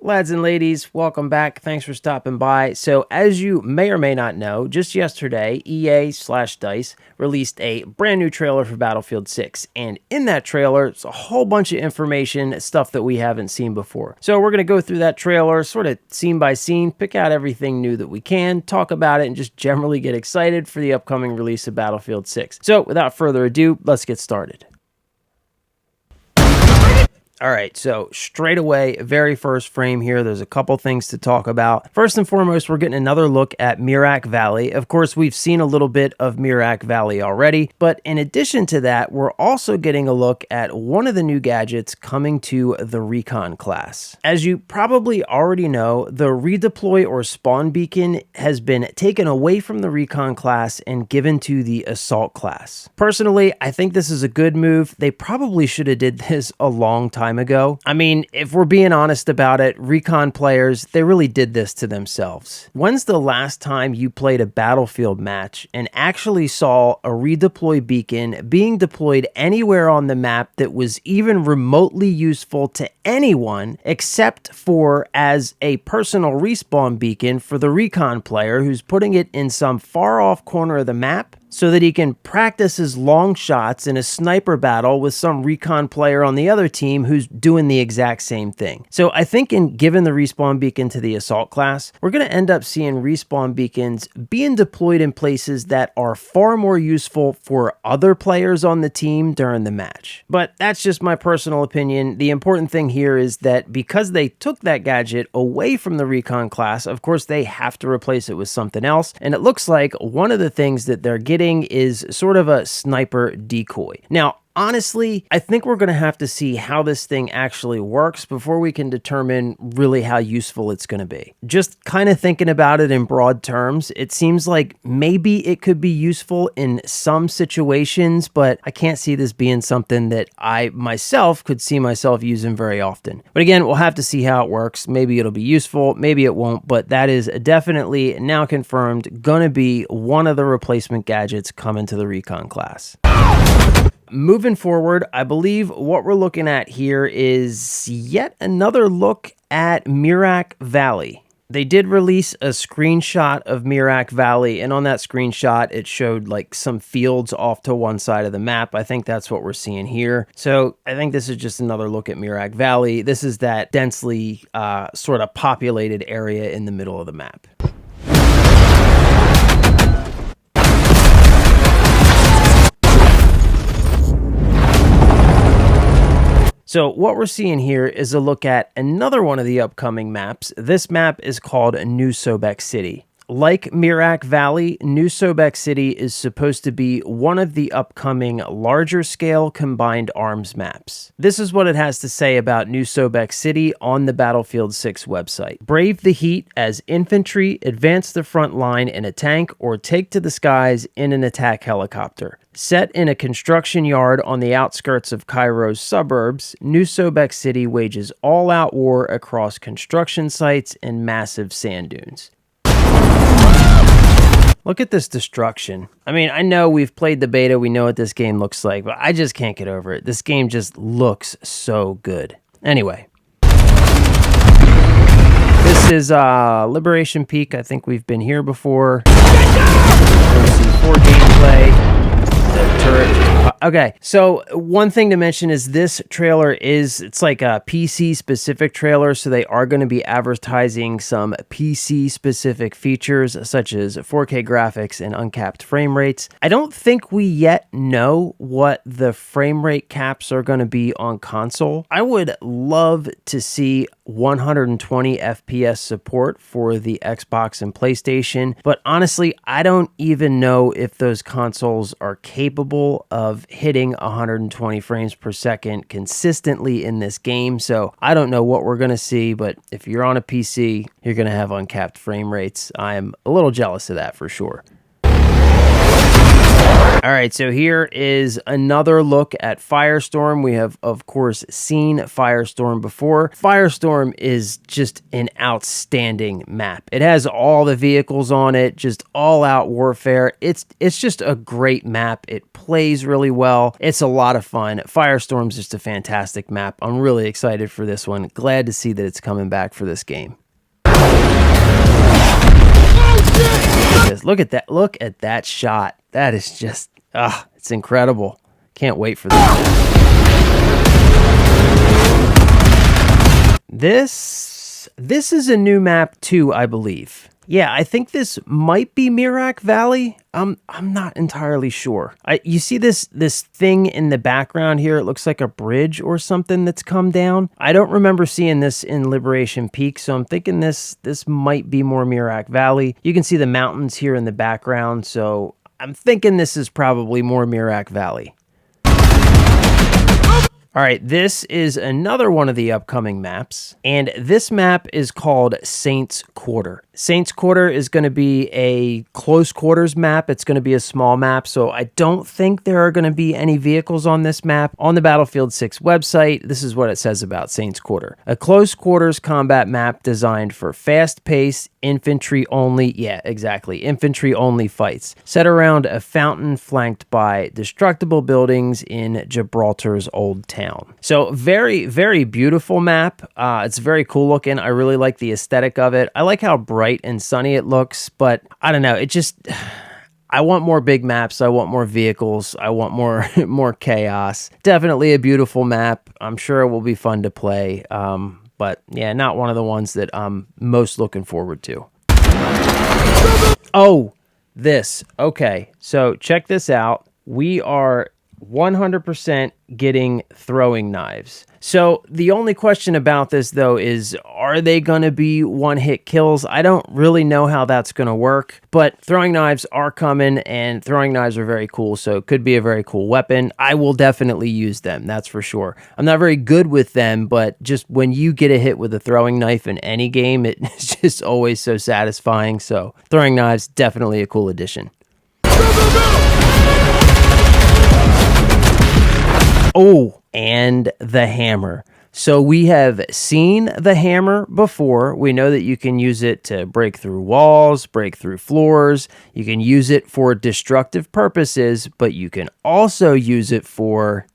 Lads and ladies, welcome back. Thanks for stopping by. So, as you may or may not know, just yesterday, EA/DICE released a brand new trailer for Battlefield 6. And in that trailer, it's a whole bunch of information, stuff that we haven't seen before. So, we're going to go through that trailer, sort of scene by scene, pick out everything new that we can, talk about it, and just generally get excited for the upcoming release of Battlefield 6. So, without further ado, let's get started. All right, so straight away, very first frame here, there's a couple things to talk about. First and foremost, we're getting another look at Mirak Valley. Of course, we've seen a little bit of Mirak Valley already, but in addition to that, we're also getting a look at one of the new gadgets coming to the Recon class. As you probably already know, the redeploy or spawn beacon has been taken away from the Recon class and given to the Assault class. Personally, I think this is a good move. They probably should have did this a long time ago. I mean, if we're being honest about it, Recon players, they really did this to themselves. When's the last time you played a Battlefield match and actually saw a redeploy beacon being deployed anywhere on the map that was even remotely useful to anyone except for as a personal respawn beacon for the Recon player who's putting it in some far off corner of the map so that he can practice his long shots in a sniper battle with some Recon player on the other team who's doing the exact same thing. So I think in giving the respawn beacon to the Assault class, we're going to end up seeing respawn beacons being deployed in places that are far more useful for other players on the team during the match. But that's just my personal opinion. The important thing here is that because they took that gadget away from the Recon class, of course they have to replace it with something else. And it looks like one of the things that they're getting is sort of a sniper decoy. Now, honestly, I think we're going to have to see how this thing actually works before we can determine really how useful it's going to be. Just kind of thinking about it in broad terms, it seems like maybe it could be useful in some situations, but I can't see this being something that I myself could see myself using very often. But again, we'll have to see how it works. Maybe it'll be useful, maybe it won't, but that is definitely now confirmed going to be one of the replacement gadgets coming to the Recon class. Moving forward, I believe what we're looking at here is yet another look at Mirak Valley. They did release a screenshot of Mirak Valley, and on that screenshot, it showed like some fields off to one side of the map. I think that's what we're seeing here. So I think this is just another look at Mirak Valley. This is that densely sort of populated area in the middle of the map. So what we're seeing here is a look at another one of the upcoming maps. This map is called New Sobek City. Like Mirak Valley, New Sobek City is supposed to be one of the upcoming larger scale combined arms maps. This is what it has to say about New Sobek City on the Battlefield 6 website. Brave the heat as infantry, advance the front line in a tank, or take to the skies in an attack helicopter. Set in a construction yard on the outskirts of Cairo's suburbs, New Sobek City wages all-out war across construction sites and massive sand dunes. Look at this destruction. I mean, I know we've played the beta, we know what this game looks like, but I just can't get over it. This game just looks so good. Anyway. This is Liberation Peak. I think we've been here before. C4 gameplay. The turret. Okay, so one thing to mention is this trailer it's like a PC specific trailer, so they are going to be advertising some PC specific features such as 4K graphics and uncapped frame rates. I don't think we yet know what the frame rate caps are going to be on console. I would love to see 120 FPS support for the Xbox and PlayStation, but honestly, I don't even know if those consoles are capable of hitting 120 frames per second consistently in this game, so I don't know what we're going to see, but if you're on a PC, you're going to have uncapped frame rates. I am a little jealous of that for sure. All right, so here is another look at Firestorm. We have, of course, seen Firestorm before. Firestorm is just an outstanding map. It has all the vehicles on it, just all-out warfare. It's just a great map. It plays really well. It's a lot of fun. Firestorm's just a fantastic map. I'm really excited for this one. Glad to see that it's coming back for this game. Look at that. Look at that shot. That is just, it's incredible. Can't wait for that. This is a new map too, I believe. Yeah, I think this might be Mirac Valley. I'm not entirely sure. You see this thing in the background here? It looks like a bridge or something that's come down. I don't remember seeing this in Liberation Peak, so I'm thinking this might be more Mirac Valley. You can see the mountains here in the background, so I'm thinking this is probably more Mirac Valley. All right, this is another one of the upcoming maps, and this map is called Saints Quarter. Saints Quarter is going to be a close quarters map. It's going to be a small map, so I don't think there are going to be any vehicles on this map. On the Battlefield 6 website, this is what it says about Saints Quarter. A close quarters combat map designed for fast-paced, infantry-only, infantry-only fights, set around a fountain flanked by destructible buildings in Gibraltar's Old Town. So very, very beautiful map. It's very cool looking. I really like the aesthetic of it. I like how bright and sunny it looks, but I don't know. It just, I want more big maps. I want more vehicles. I want more chaos. Definitely a beautiful map. I'm sure it will be fun to play. But yeah, not one of the ones that I'm most looking forward to. Oh, this. Okay, so check this out. We are 100% getting throwing knives. So the only question about this though is, are they going to be one-hit kills? I don't really know how that's going to work, but throwing knives are coming, and throwing knives are very cool, so it could be a very cool weapon. I will definitely use them, that's for sure. I'm not very good with them, but just when you get a hit with a throwing knife in any game, it's just always so satisfying. So throwing knives, definitely a cool addition. Oh, and the hammer. So we have seen the hammer before. We know that you can use it to break through walls, break through floors. You can use it for destructive purposes, but you can also use it for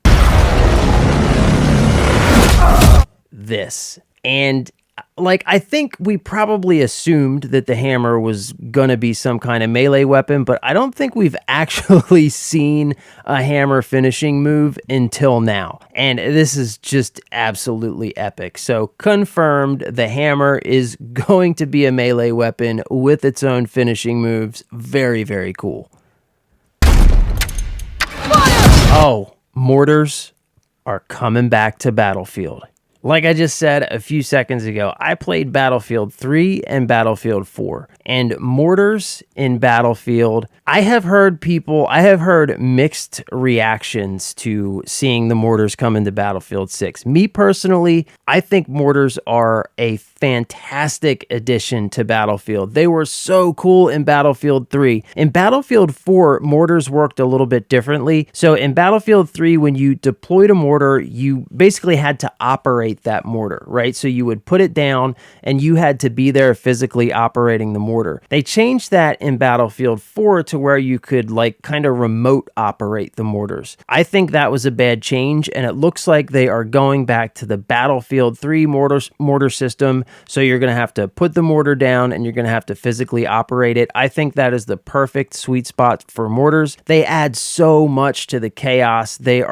this. And like, I think we probably assumed that the hammer was going to be some kind of melee weapon, but I don't think we've actually seen a hammer finishing move until now. And this is just absolutely epic. So confirmed, the hammer is going to be a melee weapon with its own finishing moves. Very, very cool. Oh, mortars are coming back to Battlefield. Like I just said a few seconds ago, I played Battlefield 3 and Battlefield 4, and mortars in Battlefield, I have heard mixed reactions to seeing the mortars come into Battlefield 6. Me personally, I think mortars are a fantastic addition to Battlefield. They were so cool in Battlefield 3. In Battlefield 4, mortars worked a little bit differently. So in Battlefield 3, when you deployed a mortar, you basically had to operate that mortar, right? So you would put it down and you had to be there physically operating the mortar. They changed that in Battlefield 4 to where you could like kind of remote operate the mortars. I think that was a bad change, and it looks like they are going back to the Battlefield 3 mortar system. So you're going to have to put the mortar down and you're going to have to physically operate it. I think that is the perfect sweet spot for mortars. They add so much to the chaos. They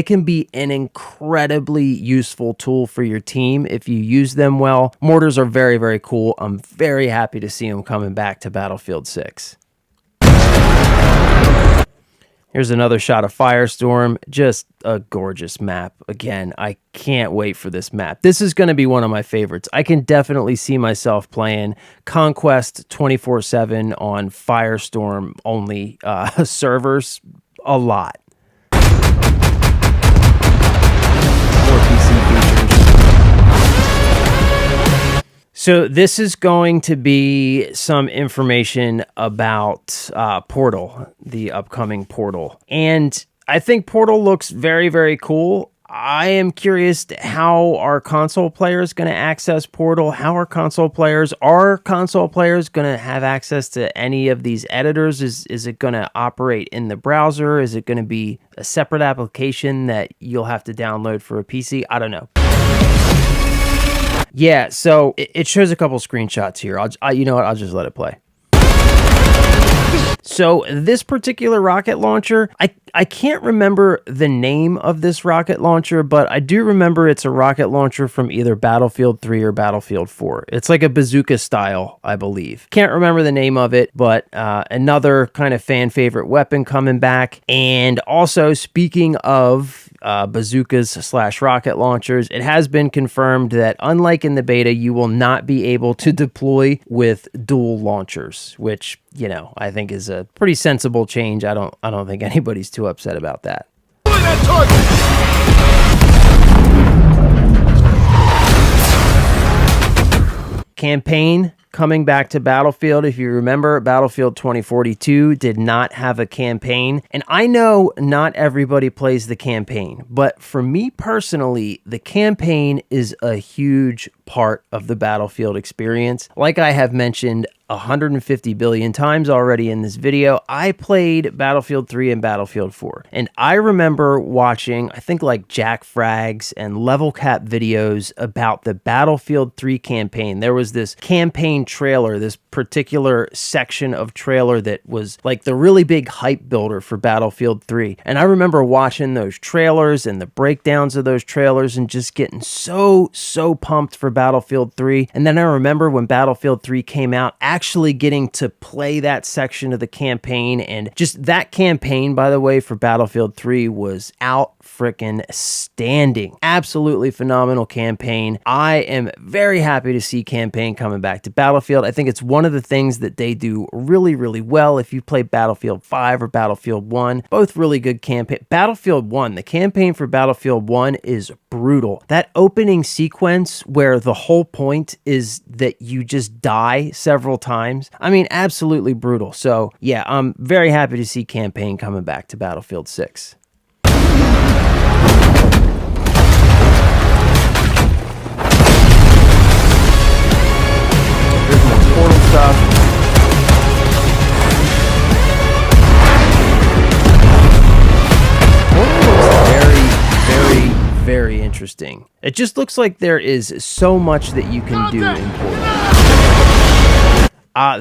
can be an incredibly useful tool for your team if you use them well. Mortars are very, very cool. I'm very happy to see them coming back to Battlefield 6. Here's another shot of Firestorm. Just a gorgeous map. Again, I can't wait for this map. This is going to be one of my favorites. I can definitely see myself playing Conquest 24/7 on Firestorm only servers a lot. More PC features. So this is going to be some information about Portal, the upcoming Portal. And I think Portal looks very, very cool. I am curious how are console players going to access Portal? How are console players going to have access to any of these editors? Is it going to operate in the browser? Is it going to be a separate application that you'll have to download for a PC? I don't know. Yeah, so it shows a couple screenshots here. You know what? I'll just let it play. So this particular rocket launcher, I can't remember the name of this rocket launcher, but I do remember it's a rocket launcher from either Battlefield 3 or Battlefield 4. It's like a bazooka style, I believe. Can't remember the name of it, but another kind of fan favorite weapon coming back. And also, speaking of bazookas / rocket launchers, it has been confirmed that unlike in the beta, you will not be able to deploy with dual launchers, which, you know, I think is a pretty sensible change. I don't think anybody's too upset about that. Campaign coming back to Battlefield. If you remember, Battlefield 2042 did not have a campaign. And I know not everybody plays the campaign, but for me personally, the campaign is a huge part of the Battlefield experience. Like I have mentioned 150 billion times already in this video, I played Battlefield 3 and Battlefield 4. And I remember watching, I think like Jack Frags and Level Cap videos about the Battlefield 3 campaign. There was this campaign trailer, this particular section of trailer that was like the really big hype builder for Battlefield 3. And I remember watching those trailers and the breakdowns of those trailers and just getting so pumped for Battlefield 3. And then I remember when Battlefield 3 came out, actually getting to play that section of the campaign. And just that campaign, by the way, for Battlefield 3 was out freaking standing. Absolutely phenomenal campaign. I am very happy to see campaign coming back to Battlefield. I think it's one of the things that they do really, really well. If you play Battlefield 5 or Battlefield 1, both really good campaign. Battlefield 1, the campaign for Battlefield 1 is brutal. That opening sequence where the whole point is that you just die several times. I mean, absolutely brutal. So yeah, I'm very happy to see campaign coming back to Battlefield 6. There's more Portal stuff. Portal looks very interesting. It just looks like there is so much that you can do in Portal.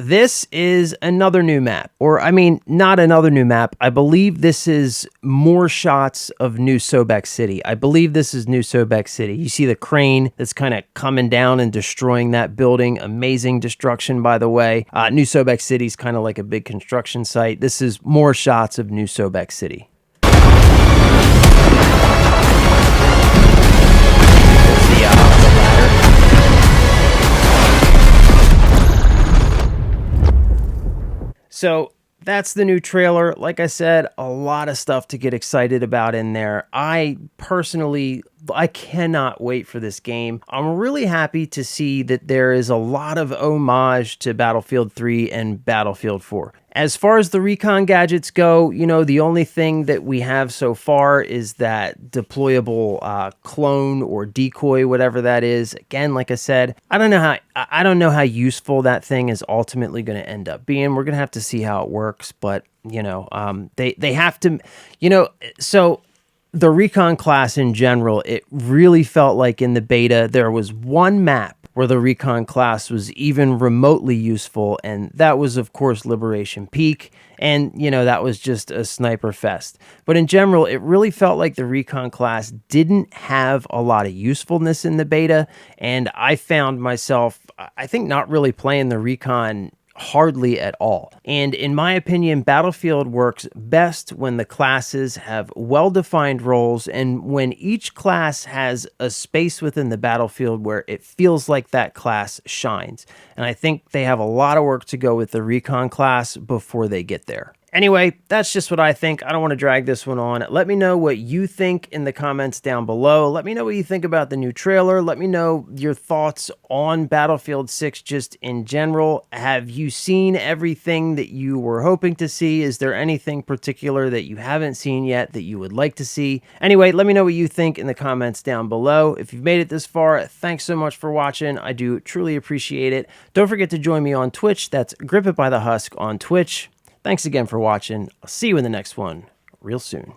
This is another new map, or I mean, not another new map. I believe this is more shots of New Sobek City. I believe this is New Sobek City. You see the crane that's kind of coming down and destroying that building. Amazing destruction, by the way. New Sobek City is kind of like a big construction site. This is more shots of New Sobek City. So that's the new trailer. Like I said, a lot of stuff to get excited about in there. I cannot wait for this game. I'm really happy to see that there is a lot of homage to Battlefield 3 and Battlefield 4. As far as the recon gadgets go, you know, the only thing that we have so far is that deployable clone or decoy, whatever that is. Again, like I said, I don't know how useful that thing is ultimately going to end up being. We're going to have to see how it works, but you know, they have to, you know, so the recon class in general, it really felt like in the beta there was one map where the recon class was even remotely useful, and that was, of course, Liberation Peak, and, you know, that was just a sniper fest. But in general, it really felt like the recon class didn't have a lot of usefulness in the beta, and I found myself, I think, not really playing the recon hardly at all. And in my opinion, Battlefield works best when the classes have well-defined roles and when each class has a space within the battlefield where it feels like that class shines. And I think they have a lot of work to go with the recon class before they get there. Anyway, that's just what I think. I don't want to drag this one on. Let me know what you think in the comments down below. Let me know what you think about the new trailer. Let me know your thoughts on Battlefield 6 just in general. Have you seen everything that you were hoping to see? Is there anything particular that you haven't seen yet that you would like to see? Anyway, let me know what you think in the comments down below. If you've made it this far, thanks so much for watching. I do truly appreciate it. Don't forget to join me on Twitch. That's Grip It by the Husk on Twitch. Thanks again for watching. I'll see you in the next one real soon.